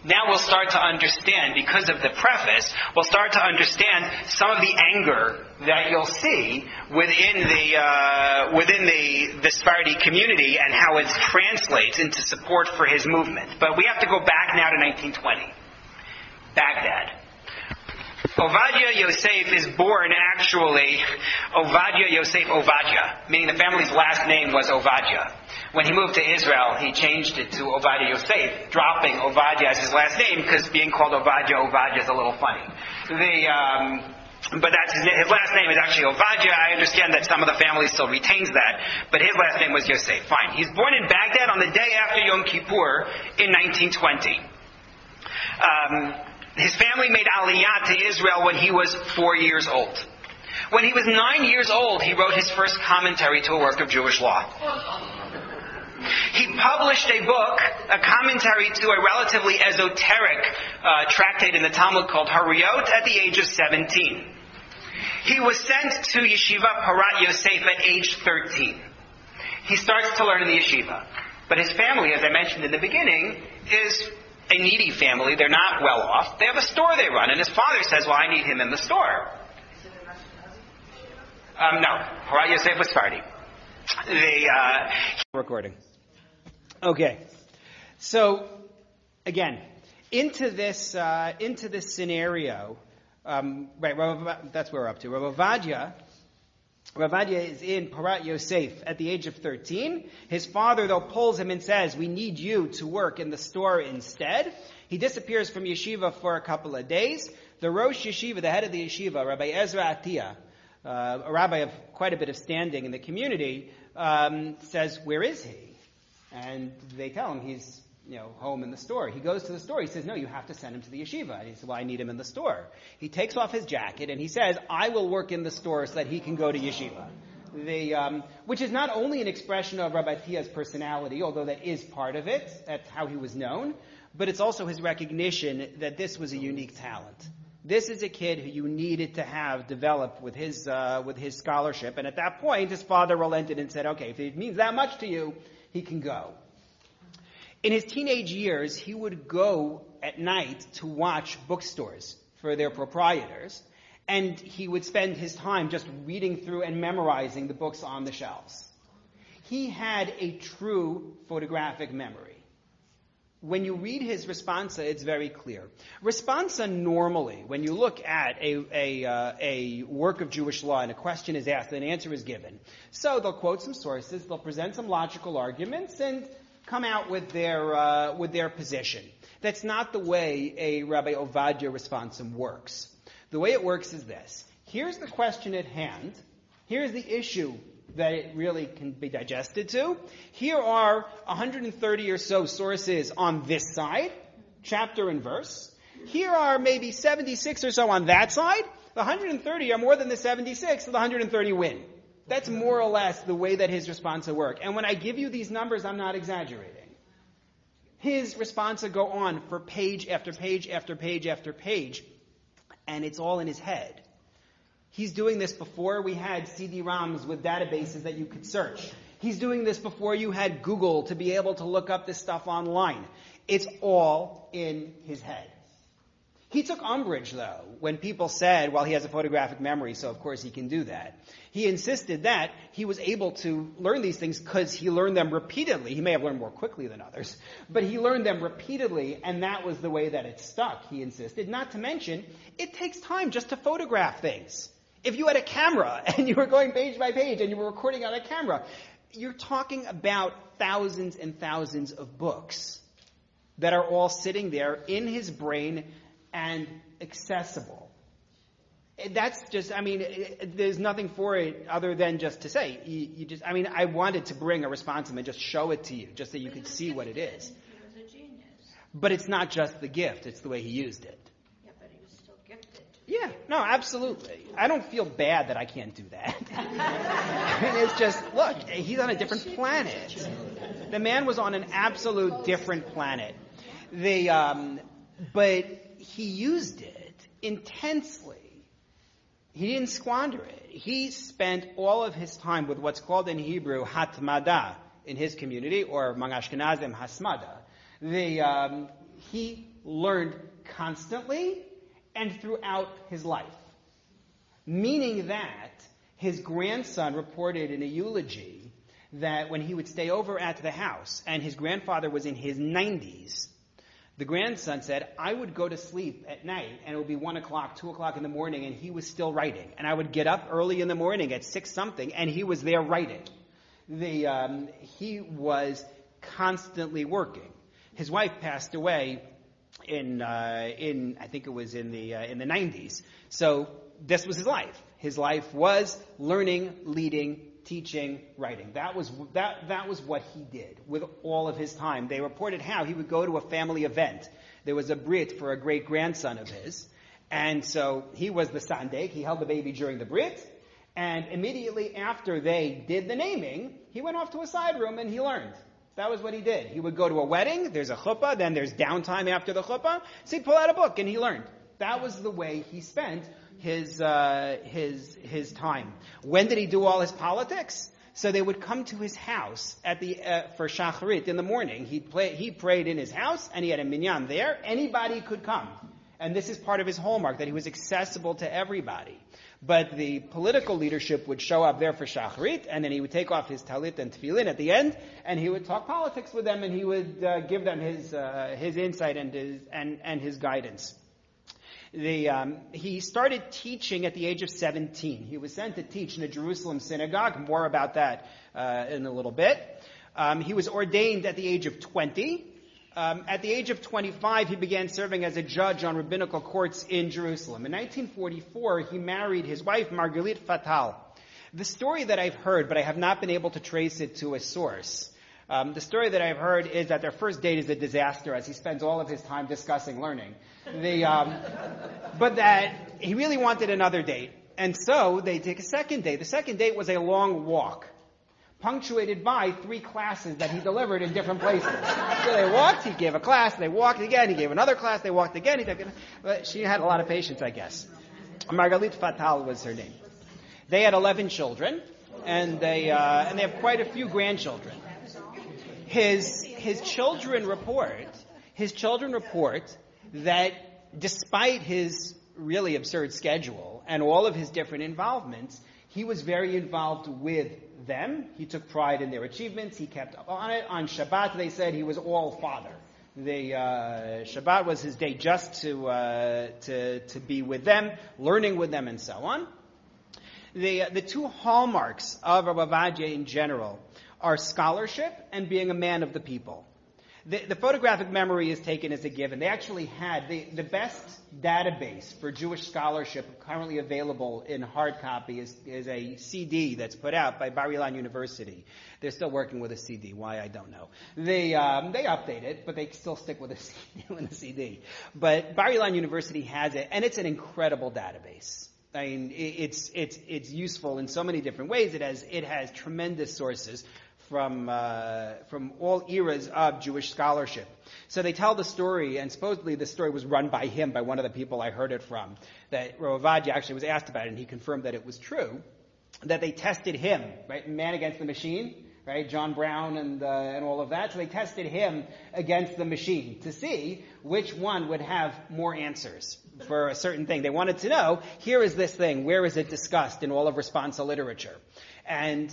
Now we'll start to understand, because of the preface, we'll start to understand some of the anger that you'll see within the Sephardi community and how it translates into support for his movement. But we have to go back now to 1920. Baghdad. Ovadia Yosef is born actually Ovadia Yosef Ovadia, meaning the family's last name was Ovadia. When he moved to Israel, he changed it to Ovadia Yosef, dropping Ovadia as his last name because being called Ovadia is a little funny. But that's his last name is actually Ovadia. I understand that some of the family still retains that, but his last name was Yosef. Fine. He's born in Baghdad on the day after Yom Kippur in 1920. His family made Aliyah to Israel when he was 4 years old. When he was 9 years old, he wrote his first commentary to a work of Jewish law. He published a book, a commentary to a relatively esoteric tractate in the Talmud called Hariyot at the age of 17. He was sent to Yeshiva Parat Yosef at age 13. He starts to learn in the yeshiva. But his family, as I mentioned in the beginning, is a needy family. They're not well off. They have a store they run, and his father says, well, I need him in the store. No. Parat Yosef was Sephardi. Recording. Okay. So, again, into this scenario, right, that's where we're up to. Rav Ovadia is in Parat Yosef at the age of 13. His father, though, pulls him and says, we need you to work in the store instead. He disappears from yeshiva for a couple of days. The Rosh Yeshiva, the head of the yeshiva, Rabbi Ezra Atiyah, a rabbi of quite a bit of standing in the community, says, where is he? And they tell him he's, home in the store. He goes to the store. He says, no, you have to send him to the yeshiva. And he says, well, I need him in the store. He takes off his jacket and he says, I will work in the store so that he can go to yeshiva. Which is not only an expression of Rabbi Atiyah's personality, although that is part of it, that's how he was known, but it's also his recognition that this was a unique talent. This is a kid who you needed to have develop with his scholarship. And at that point, his father relented and said, okay, if it means that much to you, he can go. In his teenage years, he would go at night to watch bookstores for their proprietors. And he would spend his time just reading through and memorizing the books on the shelves. He had a true photographic memory. When you read his responsa, it's very clear. Responsa normally, when you look at a work of Jewish law and a question is asked and an answer is given. So they'll quote some sources, they'll present some logical arguments, and come out with their position. That's not the way a Rabbi Ovadia responsum works. The way it works is this. Here's the question at hand. Here's the issue that it really can be digested to. Here are 130 or so sources on this side, chapter and verse. Here are maybe 76 or so on that side. The 130 are more than the 76, so the 130 win. That's more or less the way that his responsa work. And when I give you these numbers, I'm not exaggerating. His responsa go on for page after page after page after page, and it's all in his head. He's doing this before we had CD-ROMs with databases that you could search. He's doing this before you had Google to be able to look up this stuff online. It's all in his head. He took umbrage, though, when people said, well, he has a photographic memory, so of course he can do that. He insisted that he was able to learn these things because he learned them repeatedly. He may have learned more quickly than others, but he learned them repeatedly, and that was the way that it stuck, he insisted. Not to mention, it takes time just to photograph things. If you had a camera and you were going page by page and you were recording on a camera, you're talking about thousands and thousands of books that are all sitting there in his brain and accessible. That's just, there's nothing for it other than just to say. I wanted to bring a responsum and just show it to you, just so you could see what it is. He was a genius. But it's not just the gift, it's the way he used it. Yeah, but he was still gifted. Yeah, no, absolutely. I don't feel bad that I can't do that. It's just, look, he's on a different planet. The man was on an absolute different planet. But he used it intensely. He didn't squander it. He spent all of his time with what's called in Hebrew hatmada in his community, or among Ashkenazim hasmada. He learned constantly and throughout his life. Meaning that his grandson reported in a eulogy that when he would stay over at the house, and his grandfather was in his 90s, the grandson said, I would go to sleep at night, and it would be 1 o'clock, 2 o'clock in the morning, and he was still writing. And I would get up early in the morning at 6 something, and he was there writing. He was constantly working. His wife passed away in I think it was in the 90s. So this was his life. His life was learning, leading, teaching, writing. That was what he did with all of his time. They reported how he would go to a family event. There was a brit for a great grandson of his, and so he was the sandek. He held the baby during the brit, and immediately after they did the naming, he went off to a side room and he learned. That was what he did. He would go to a wedding. There's a chuppah, then there's downtime after the chuppah. So he'd pull out a book and he learned. That was the way he spent his time. When did he do all his politics? So they would come to his house for shacharit in the morning. He prayed in his house, and he had a minyan there. Anybody could come, and this is part of his hallmark, that he was accessible to everybody. But the political leadership would show up there for shacharit, and then he would take off his talit and tefillin at the end, and he would talk politics with them, and he would give them his insight and his guidance. He started teaching at the age of 17. He was sent to teach in a Jerusalem synagogue. More about that in a little bit. He was ordained at the age of 20. At the age of 25, he began serving as a judge on rabbinical courts in Jerusalem. In 1944, he married his wife, Margalit Fatal. The story that I've heard, but I have not been able to trace it to a source, the story that I've heard is that their first date is a disaster, as he spends all of his time discussing learning. But that he really wanted another date. And so they take a second date. The second date was a long walk, punctuated by 3 classes that he delivered in different places. So they walked, he gave a class, they walked again, he gave another class, they walked again, but she had a lot of patience, I guess. Margalit Fatal was her name. They had 11 children, and they have quite a few grandchildren. His children report that despite his really absurd schedule and all of his different involvements, he was very involved with them. He took pride in their achievements. He kept up on it. On Shabbat, they said he was all father. Shabbat was his day just to be with them, learning with them, and so on. The two hallmarks of Rav Ovadia in general are scholarship and being a man of the people. The photographic memory is taken as a given. They actually had the best database for Jewish scholarship currently available in hard copy is a CD that's put out by Bar Ilan University. They're still working with a CD. Why, I don't know. They update it, but they still stick with a CD. But Bar Ilan University has it, and it's an incredible database. I mean, it's useful in so many different ways. It has tremendous sources from all eras of Jewish scholarship. So they tell the story, and supposedly the story was run by him, by one of the people I heard it from, that Rav Ovadia actually was asked about it, and he confirmed that it was true, that they tested him, right, man against the machine, right, John Brown and all of that. So they tested him against the machine to see which one would have more answers for a certain thing. They wanted to know, here is this thing, where is it discussed in all of responsa literature? And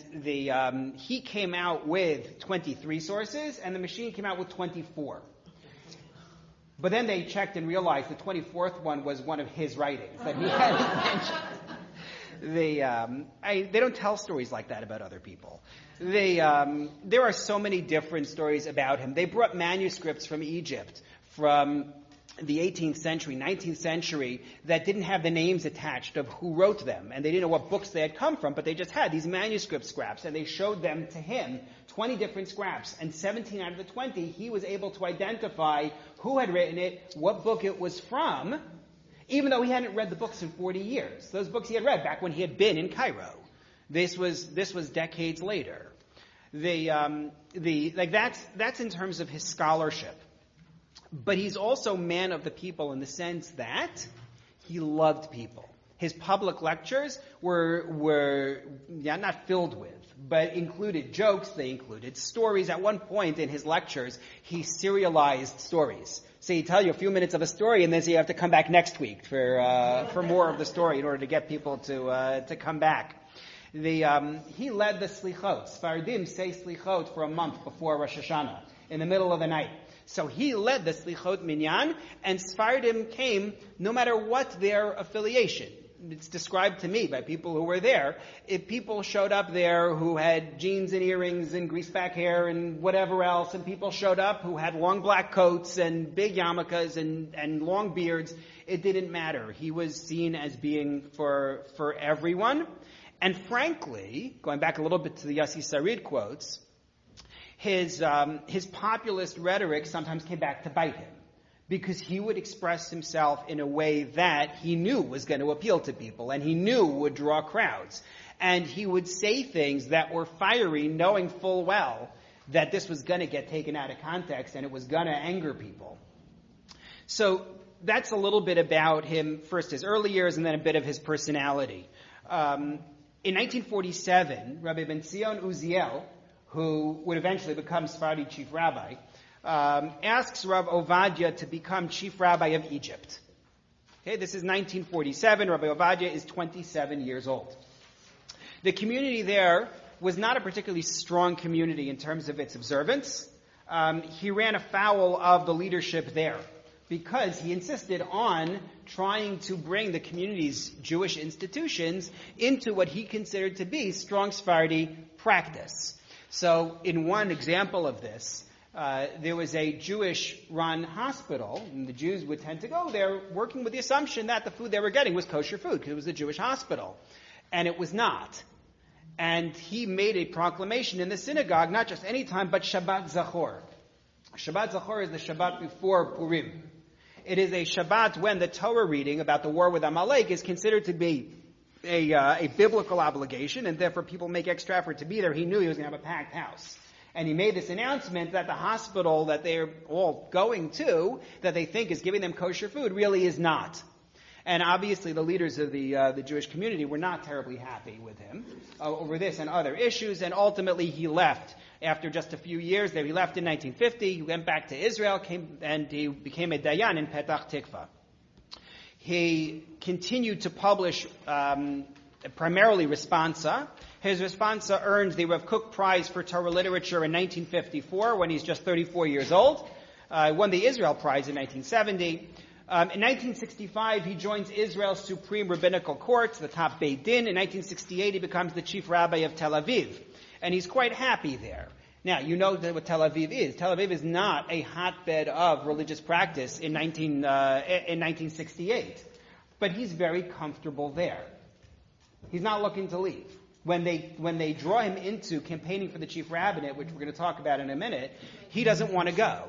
he came out with 23 sources, and the machine came out with 24. But then they checked and realized the 24th one was one of his writings that he had mentioned. They don't tell stories like that about other people. There are so many different stories about him. They brought manuscripts from Egypt, from the 18th century, 19th century, that didn't have the names attached of who wrote them. And they didn't know what books they had come from, but they just had these manuscript scraps, and they showed them to him, 20 different scraps. And 17 out of the 20, he was able to identify who had written it, what book it was from, even though he hadn't read the books in 40 years. Those books he had read back when he had been in Cairo. This was decades later. That's in terms of his scholarship. But he's also man of the people in the sense that he loved people. His public lectures were not filled with, but included jokes, they included stories. At one point in his lectures, he serialized stories. So he'd tell you a few minutes of a story, and then you have to come back next week for more of the story in order to get people to come back. He led the slichot. Sfardim say slichot for a month before Rosh Hashanah, in the middle of the night. So he led the Slichot Minyan, and Sfardim came no matter what their affiliation. It's described to me by people who were there. If people showed up there who had jeans and earrings and greased back hair and whatever else, and people showed up who had long black coats and big yarmulkes and long beards, it didn't matter. He was seen as being for everyone. And frankly, going back a little bit to the Yossi Sarid quotes, his populist rhetoric sometimes came back to bite him, because he would express himself in a way that he knew was going to appeal to people, and he knew would draw crowds. And he would say things that were fiery, knowing full well that this was going to get taken out of context and it was going to anger people. So that's a little bit about him, first his early years and then a bit of his personality. In 1947, Rabbi Ben Zion Uziel, who would eventually become Sephardi chief rabbi, asks Rav Ovadia to become chief rabbi of Egypt. Okay, this is 1947. Rabbi Ovadia is 27 years old. The community there was not a particularly strong community in terms of its observance. He ran afoul of the leadership there because he insisted on trying to bring the community's Jewish institutions into what he considered to be strong Sephardi practice. So in one example of this, there was a Jewish-run hospital, and the Jews would tend to go there working with the assumption that the food they were getting was kosher food, because it was a Jewish hospital. And it was not. And he made a proclamation in the synagogue, not just any time, but Shabbat Zachor. Shabbat Zachor is the Shabbat before Purim. It is a Shabbat when the Torah reading about the war with Amalek is considered to be a biblical obligation, and therefore people make extra effort to be there. He knew he was going to have a packed house. And he made this announcement that the hospital that they're all going to, that they think is giving them kosher food, really is not. And obviously the leaders of the Jewish community were not terribly happy with him over this and other issues, and ultimately he left. After just a few years there, he left in 1950, he went back to Israel, and he became a Dayan in Petach Tikva. He continued to publish primarily responsa. His responsa earned the Rav Kook Prize for Torah Literature in 1954 when he's just 34 years old. Won the Israel Prize in 1970. In 1965, he joins Israel's Supreme Rabbinical Court, the top Beit Din. In 1968, he becomes the chief rabbi of Tel Aviv. And he's quite happy there. Now, you know what Tel Aviv is. Tel Aviv is not a hotbed of religious practice in 1968. But he's very comfortable there. He's not looking to leave. When they draw him into campaigning for the chief rabbinate, which we're going to talk about in a minute, he doesn't want to go.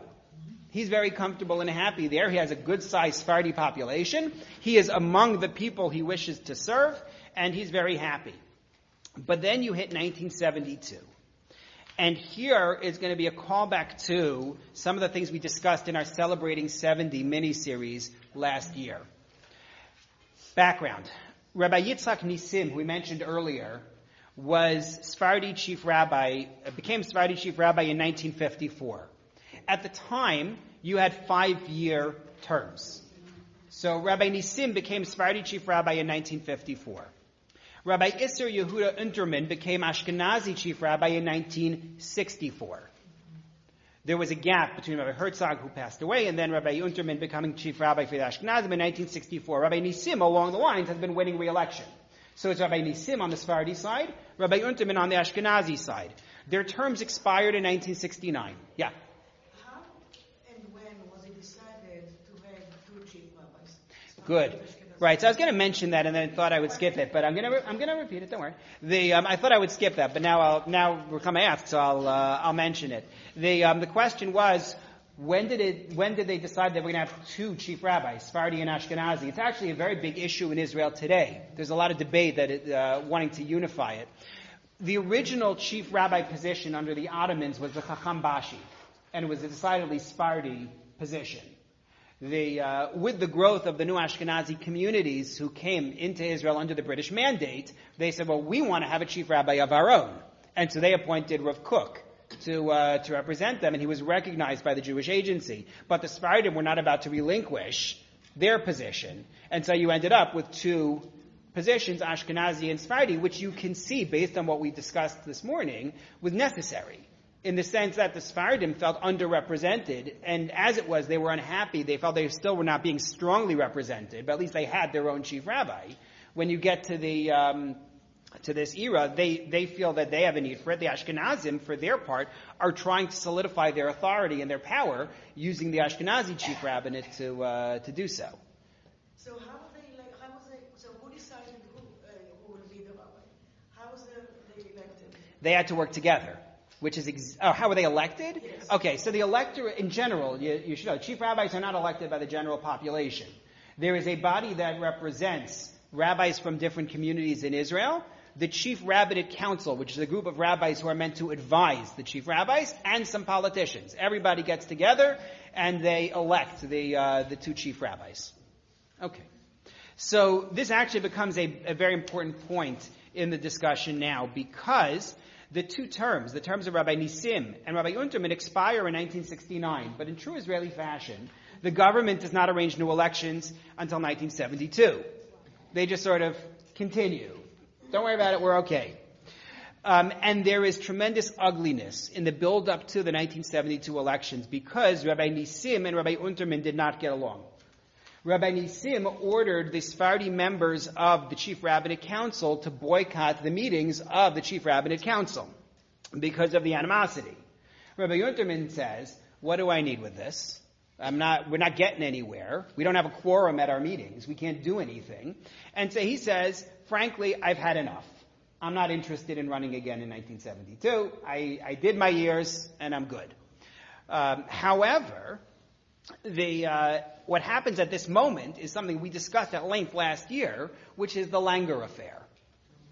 He's very comfortable and happy there. He has a good-sized Sephardi population. He is among the people he wishes to serve, and he's very happy. But then you hit 1972. And here is going to be a callback to some of the things we discussed in our Celebrating 70 mini-series last year. Background. Rabbi Yitzchak Nisim, who we mentioned earlier, became Sephardi chief rabbi in 1954. At the time, you had 5-year terms. So Rabbi Nisim became Sephardi chief rabbi in 1954. Rabbi Isser Yehuda Unterman became Ashkenazi chief rabbi in 1964. There was a gap between Rabbi Herzog, who passed away, and then Rabbi Unterman becoming chief rabbi for the Ashkenazim in 1964. Rabbi Nisim, along the lines, has been winning re-election. So it's Rabbi Nisim on the Sephardi side, Rabbi Unterman on the Ashkenazi side. Their terms expired in 1969. Yeah? How and when was it decided to have 2 chief rabbis? Good. Right, so I was going to mention that, and then I thought I would skip it, but I'm going to repeat it. Don't worry. I thought I would skip that, but now we're coming to ask, so I'll mention it. The question was, when did they decide that we're going to have 2 chief rabbis, Sephardi and Ashkenazi? It's actually a very big issue in Israel today. There's a lot of debate that wanting to unify it. The original chief rabbi position under the Ottomans was the Chacham Bashi, and it was a decidedly Sephardi position. With the growth of the new Ashkenazi communities who came into Israel under the British mandate, they said, well, we want to have a chief rabbi of our own. And so they appointed Rav Kook to represent them, and he was recognized by the Jewish agency. But the Sephardim were not about to relinquish their position. And so you ended up with 2 positions, Ashkenazi and Sephardi, which you can see, based on what we discussed this morning, was necessary. In the sense that the Sephardim felt underrepresented, and as it was, they were unhappy. They felt they still were not being strongly represented, but at least they had their own chief rabbi. When you get to this era, they feel that they have a need for it. The Ashkenazim, for their part, are trying to solidify their authority and their power using the Ashkenazi chief rabbinate to do so. So so who decided who will be the rabbi? How was they elected? They had to work together. Which is, how were they elected? Yes. Okay, so the electorate, in general, you should know, chief rabbis are not elected by the general population. There is a body that represents rabbis from different communities in Israel, the Chief Rabbinate Council, which is a group of rabbis who are meant to advise the chief rabbis, and some politicians. Everybody gets together, and they elect the 2 chief rabbis. Okay. So this actually becomes a very important point in the discussion now, because the 2 terms, the terms of Rabbi Nisim and Rabbi Unterman, expire in 1969. But in true Israeli fashion, the government does not arrange new elections until 1972. They just sort of continue. Don't worry about it, we're okay. And there is tremendous ugliness in the build-up to the 1972 elections because Rabbi Nisim and Rabbi Unterman did not get along. Rabbi Nisim ordered the Sephardi members of the Chief Rabbinate Council to boycott the meetings of the Chief Rabbinate Council because of the animosity. Rabbi Unterman says, what do I need with this? We're not getting anywhere. We don't have a quorum at our meetings. We can't do anything. And so he says, frankly, I've had enough. I'm not interested in running again in 1972. I did my years, and I'm good. However, what happens at this moment is something we discussed at length last year, which is the Langer affair.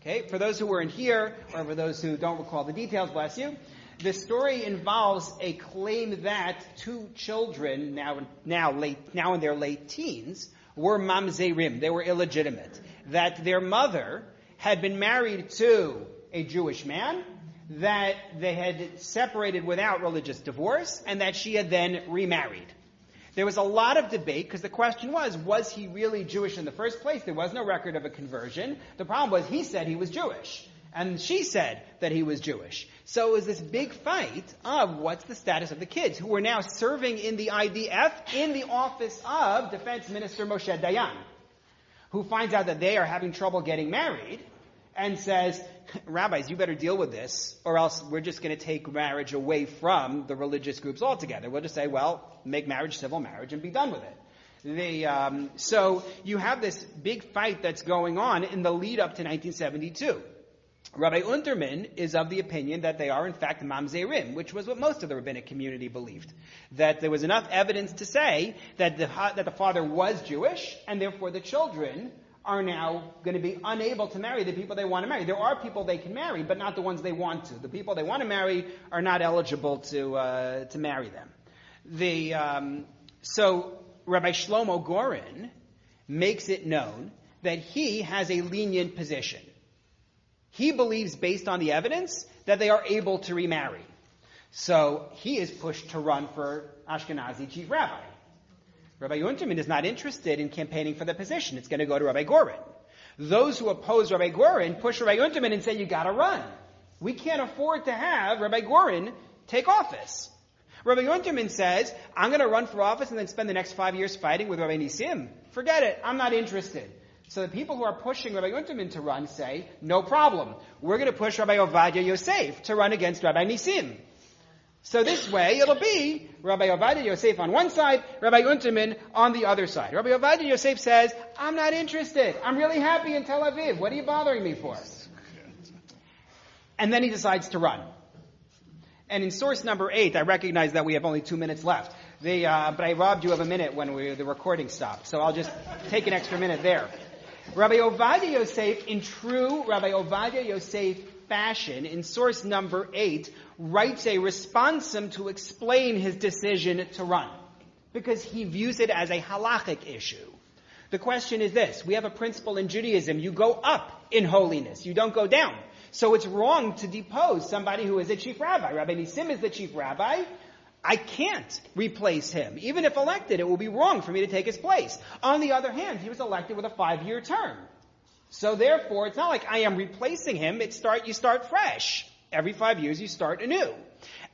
Okay, for those who weren't here, or for those who don't recall the details, bless you, the story involves a claim that 2 children, now in their late teens, were mamzerim. They were illegitimate. That their mother had been married to a Jewish man, that they had separated without religious divorce, and that she had then remarried. There was a lot of debate because the question was he really Jewish in the first place? There was no record of a conversion. The problem was he said he was Jewish. And she said that he was Jewish. So it was this big fight of what's the status of the kids who were now serving in the IDF in the office of Defense Minister Moshe Dayan, who finds out that they are having trouble getting married and says, rabbis, you better deal with this, or else we're just going to take marriage away from the religious groups altogether. We'll just say, well, make marriage civil marriage and be done with it. So you have this big fight that's going on in the lead up to 1972. Rabbi Unterman is of the opinion that they are in fact mamzerim, which was what most of the rabbinic community believed. That there was enough evidence to say that the father was Jewish, and therefore the children are now going to be unable to marry the people they want to marry. There are people they can marry, but not the ones they want to. The people they want to marry are not eligible to marry them. So Rabbi Shlomo Goren makes it known that he has a lenient position. He believes, based on the evidence, that they are able to remarry. So he is pushed to run for Ashkenazi chief rabbi. Rabbi Unterman is not interested in campaigning for the position. It's going to go to Rabbi Goren. Those who oppose Rabbi Goren push Rabbi Unterman and say, you got to run. We can't afford to have Rabbi Goren take office. Rabbi Unterman says, I'm going to run for office and then spend the next 5 years fighting with Rabbi Nisim. Forget it. I'm not interested. So the people who are pushing Rabbi Unterman to run say, no problem. We're going to push Rabbi Ovadia Yosef to run against Rabbi Nisim. So this way, it'll be Rabbi Ovadia Yosef on one side, Rabbi Unterman on the other side. Rabbi Ovadia Yosef says, I'm not interested. I'm really happy in Tel Aviv. What are you bothering me for? And then he decides to run. And in source number 8, I recognize that we have only 2 minutes left. But I robbed you of a minute when the recording stopped. So I'll just take an extra minute there. Rabbi Ovadia Yosef, in true Rabbi Ovadia Yosef fashion, in source number 8, writes a responsum to explain his decision to run, because he views it as a halachic issue. The question is this: we have a principle in Judaism, you go up in holiness, you don't go down. So it's wrong to depose somebody who is a chief rabbi. Rabbi Nisim is the chief rabbi. I can't replace him. Even if elected, it will be wrong for me to take his place. On the other hand, he was elected with a 5-year term. So therefore, it's not like I am replacing him. You start fresh. Every 5 years, you start anew.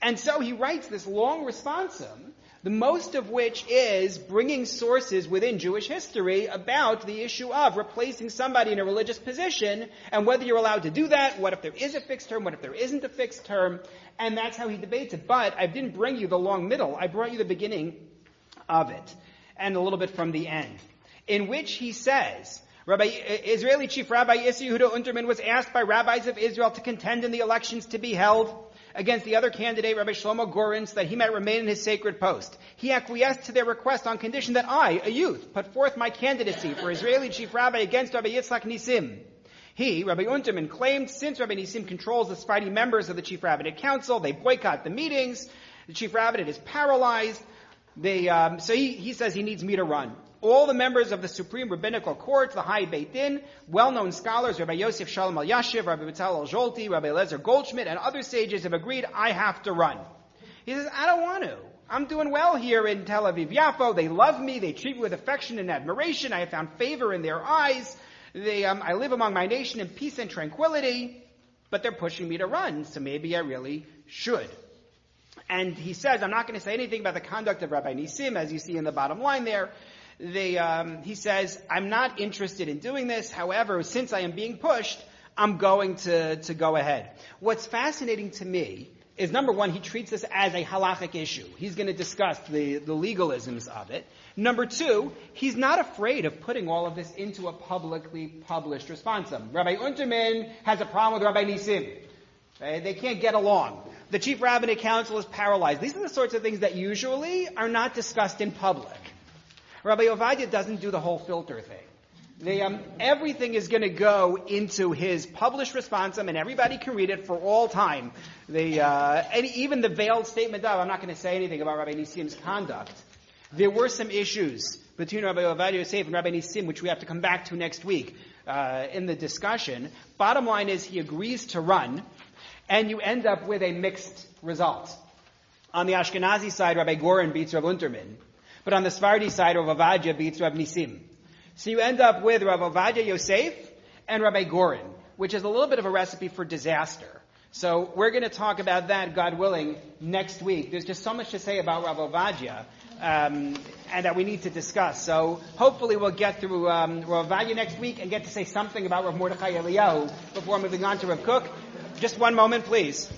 And so he writes this long responsum, the most of which is bringing sources within Jewish history about the issue of replacing somebody in a religious position and whether you're allowed to do that, what if there is a fixed term, what if there isn't a fixed term, and that's how he debates it. But I didn't bring you the long middle, I brought you the beginning of it, and a little bit from the end, in which he says, Israeli Chief Rabbi Issy Yehuda Unterman was asked by rabbis of Israel to contend in the elections to be held against the other candidate, Rabbi Shlomo Goren, so that he might remain in his sacred post. He acquiesced to their request on condition that I, a youth, put forth my candidacy for Israeli Chief Rabbi against Rabbi Yitzchak Nisim. He, Rabbi Unterman, claimed since Rabbi Nisim controls the Sephardi members of the Chief Rabbinate Council, they boycott the meetings, the Chief Rabbinate is paralyzed, so he says he needs me to run. All the members of the Supreme Rabbinical Court, the High Beit Din, well-known scholars, Rabbi Yosef Shalom Al-Yashiv, Rabbi Betzalel Zolti, Rabbi Eliezer Goldschmidt, and other sages have agreed I have to run. He says, I don't want to. I'm doing well here in Tel Aviv Yafo. They love me. They treat me with affection and admiration. I have found favor in their eyes. I live among my nation in peace and tranquility, but they're pushing me to run, so maybe I really should. And he says, I'm not going to say anything about the conduct of Rabbi Nisim, as you see in the bottom line there. He says, I'm not interested in doing this. However, since I am being pushed, I'm going to go ahead. What's fascinating to me is, number one, he treats this as a halachic issue. He's going to discuss the legalisms of it. Number two, he's not afraid of putting all of this into a publicly published responsum. Rabbi Unterman has a problem with Rabbi Nisim. They can't get along. The Chief Rabbinate Council is paralyzed. These are the sorts of things that usually are not discussed in public. Rabbi Ovadia doesn't do the whole filter thing. Everything is going to go into his published responsum, and everybody can read it for all time. And even the veiled statement of, I'm not going to say anything about Rabbi Nisim's conduct. There were some issues between Rabbi Ovadia Yosef and Rabbi Nisim, which we have to come back to next week in the discussion. Bottom line is, he agrees to run, and you end up with a mixed result. On the Ashkenazi side, Rabbi Goren beats Rav Unterman. But on the Sephardi side, Rav Ovadia beats Rav Nisim. So you end up with Rav Ovadia Yosef and Rabbi Gorin, which is a little bit of a recipe for disaster. So we're going to talk about that, God willing, next week. There's just so much to say about Rav Ovadia, and that we need to discuss. So hopefully we'll get through Rav Ovadia next week and get to say something about Rav MordechaI Eliyahu before moving on to Rav Kook. Just one moment, please.